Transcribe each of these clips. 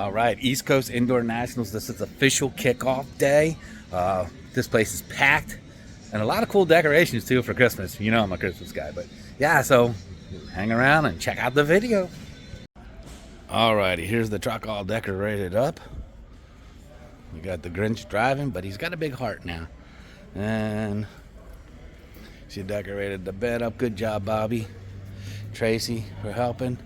All right, East Coast Indoor Nationals. This is official kickoff day. This place is packed, and a lot of cool decorations too for Christmas. You know I'm a Christmas guy, but yeah, so hang around and check out the video. All righty, here's the truck all decorated up. We got the Grinch driving, but he's got a big heart now. And she decorated the bed up. Good job, Bobby. Tracy, for helping.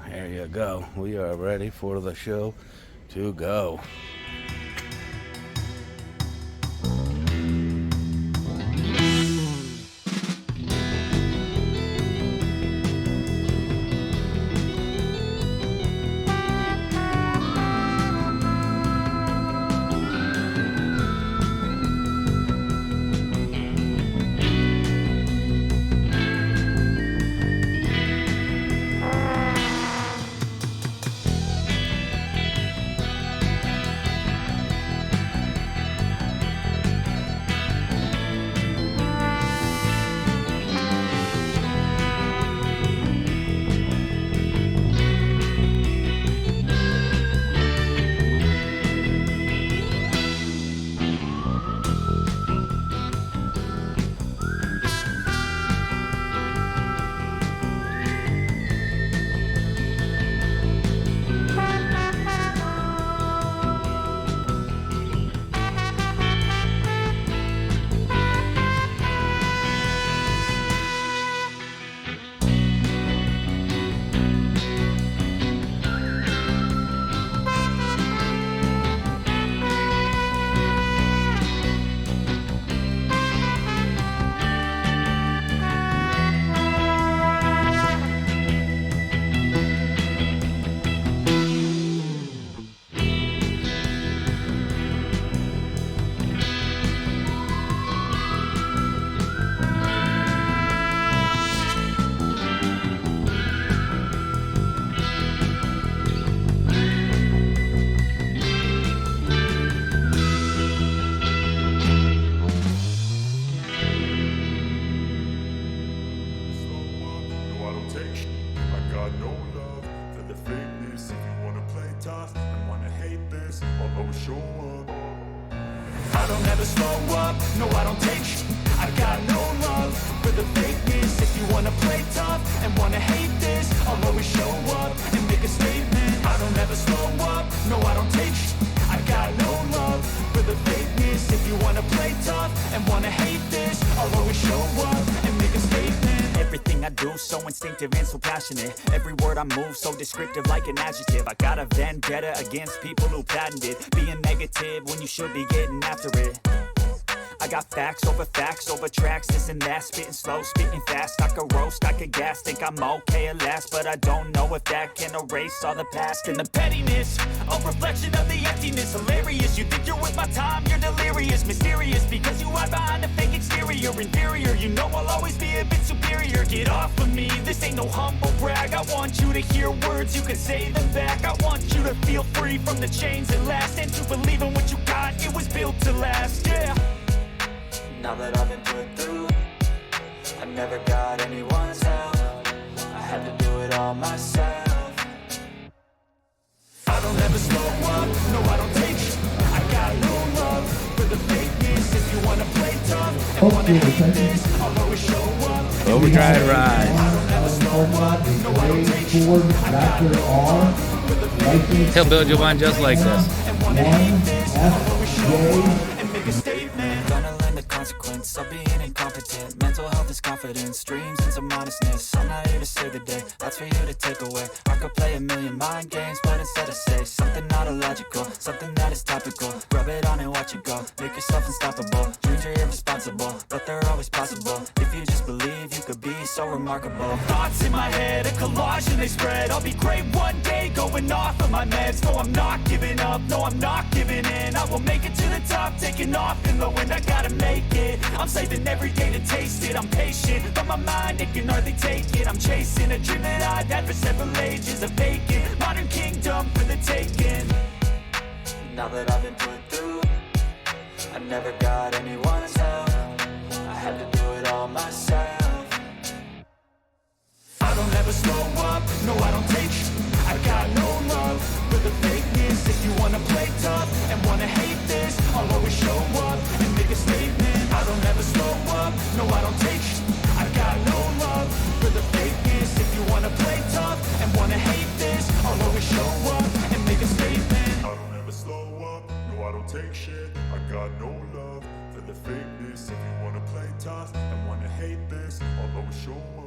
There you go. We are ready for the show to go. I don't ever slow up, no I don't take sh**. I got no love for the fakeness. If you wanna play tough and wanna hate this, I'll always show up and make a statement. I don't ever slow up, no I don't take sh**. I got no love for the fakeness. If you wanna play tough and wanna hate this, I'll always show up and make a statement. Everything I do so instinctive and so passionate. Every word I move so descriptive like an adjective. I got a vendetta against people who patented being negative when you should be getting after it. I got facts over tracks, this and that. Spitting slow, spitting fast. I could roast, I could gas. Think I'm okay at last, but I don't know if that can erase all the past. And the pettiness, a reflection of the emptiness. Hilarious, you think you're with my time, you're delirious. Mysterious, because you hide behind a fake exterior. Inferior, you know I'll always be a bit superior. Get off of me, this ain't no humble brag. I want you to hear words, you can say them back. I want you to feel free from the chains that last, and to believe in what you got, it was built to last, yeah. Now that I've been put through, I never got anyone's help. I had to do it all myself. I don't ever slow up, no I don't take sh**. I got no love for the fakeness. If you wanna play tough and wanna hate this, I'll always show up. Overdrive ride. I don't ever slow up, no I don't take sh**. I got no love for the fakeness. He'll build you one just like this. And wanna hate this, I'll always show up and make a statement. Gonna learn the consequence of being incompetent. Mental health is confidence, dreams and some honestness. I'm not here to save the day, that's for you to take away. I could play a million mind games, but instead I say something not illogical, something that is topical. Rub it on and watch it go, make yourself unstoppable. Dreams are irresponsible, but they're always possible. If you just believe, you could be so remarkable. Thoughts in my head, a collage and they spread. I'll be great one day, going off of my meds. No, I'm not giving up, no, I'm not giving in. I will make it to the top, taking off in the wind. I gotta make it, I'm saving every day to taste it. I'm patient, but my mind, it can hardly take it. I'm chasing a dream that I've had for several ages. A vacant, modern kingdom for the taking. Now that I've been put through, I never got anyone's help. I had to do it all myself. I don't ever slow up, no I don't take sh**. I got no love for got no love for the fakeness. If you wanna play tough and wanna hate this, I'll always show up.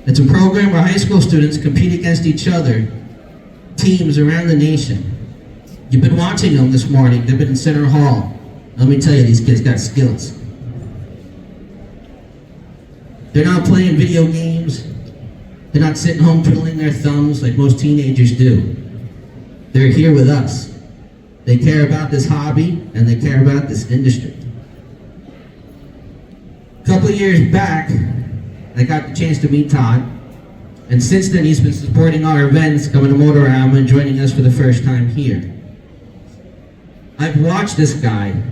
It's a program where high school students compete against each other, teams around the nation. You've been watching them this morning. They've been in Center Hall. Let me tell you, these kids got skills. They're not playing video games. They're not sitting home twiddling their thumbs like most teenagers do. They're here with us. They care about this hobby and they care about this industry. A couple of years back, I got the chance to meet Todd, and since then he's been supporting our events, coming to Motorama and joining us for the first time here. I've watched this guy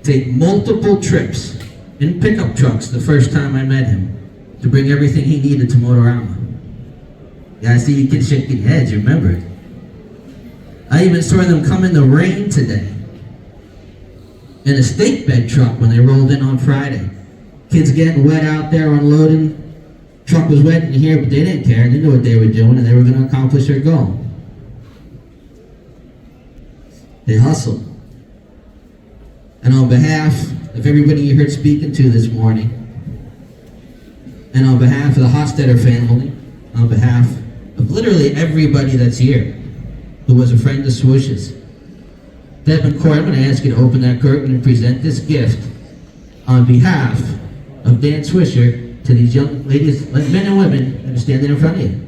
take multiple trips in pickup trucks the first time I met him to bring everything he needed to Motorama. Yeah, I see you kids shaking your heads, you remember it. I even saw them come in the rain today in a steak bed truck when they rolled in on Friday. Kids getting wet out there unloading. Truck was wet in here, but they didn't care. They knew what they were doing and they were going to accomplish their goal. They hustled. And on behalf of everybody you heard speaking to this morning, and on behalf of the Hostetter family, on behalf of literally everybody that's here who was a friend of Swish's, Deb and Corey, I'm going to ask you to open that curtain and present this gift on behalf of Dan Swisher to these young ladies, men and women that are standing in front of you.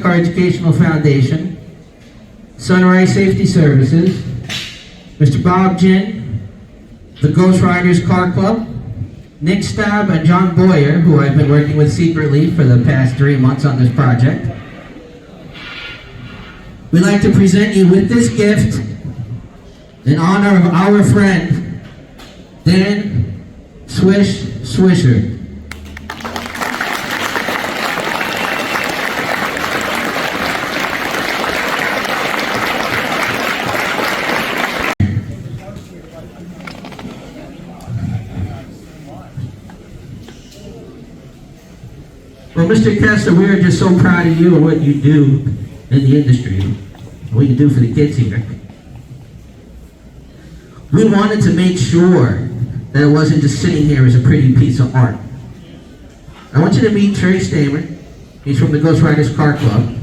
Our Educational Foundation, Sunrise Safety Services, Mr. Bob Ginn, the Ghost Riders Car Club, Nick Stab and John Boyer, who I've been working with secretly for the past 3 months on this project. We'd like to present you with this gift in honor of our friend, Dan Swisher. Well, Mr. Kessler, we are just so proud of you and what you do in the industry, what you do for the kids here. We wanted to make sure that it wasn't just sitting here as a pretty piece of art. I want you to meet Trey Stamer. He's from the Ghost Riders Car Club.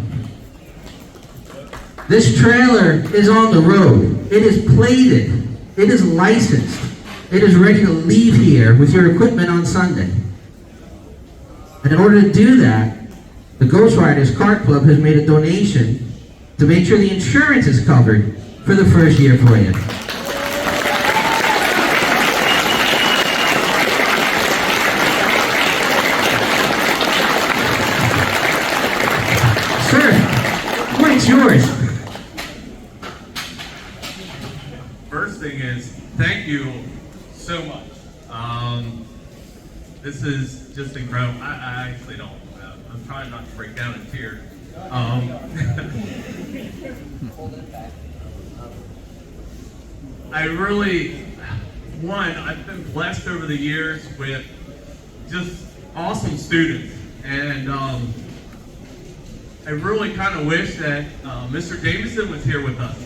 This trailer is on the road. It is plated. It is licensed. It is ready to leave here with your equipment on Sunday. And in order to do that, the Ghost Riders Car Club has made a donation to make sure the insurance is covered for the first year for you. Sir, what's yours? First thing is, thank you so much. This is just incredible. I actually don't. I'm trying not to break down in tears. I really, I've been blessed over the years with just awesome students, and I really kind of wish that Mr. Jameson was here with us,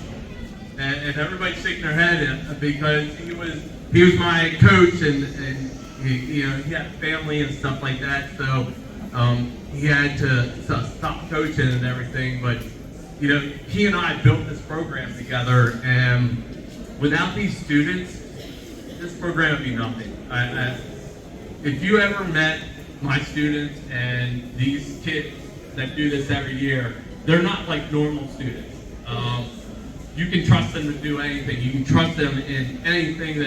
and everybody's shaking their head because he was my coach, and he had family and stuff like that, so he had to stop coaching and everything. But he and I built this program together, and without these students, this program would be nothing. If you ever met my students and these kids that do this every year, they're not like normal students. You can trust them to do anything. You can trust them in anything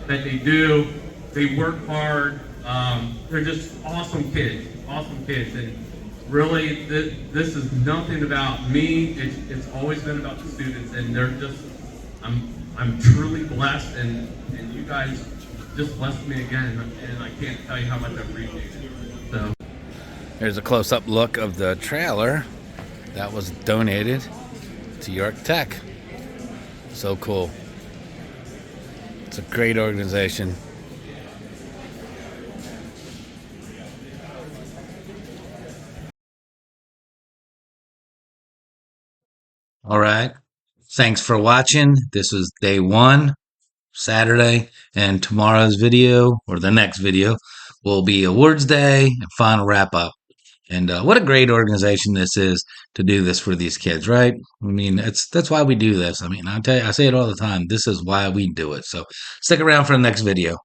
that they do. They work hard. They're just awesome kids, and really, this is nothing about me. It's always been about the students, and they're just. I'm truly blessed, and you guys just blessed me again, and I can't tell you how much I appreciate it. So. Here's a close-up look of the trailer that was donated to York Tech. So cool. It's a great organization. All right. Thanks for watching. This was day 1, Saturday, and tomorrow's video, or the next video, will be awards day and final wrap up. And what a great organization this is to do this for these kids, right? I mean, that's why we do this. I mean, I say it all the time. This is why we do it. So stick around for the next video.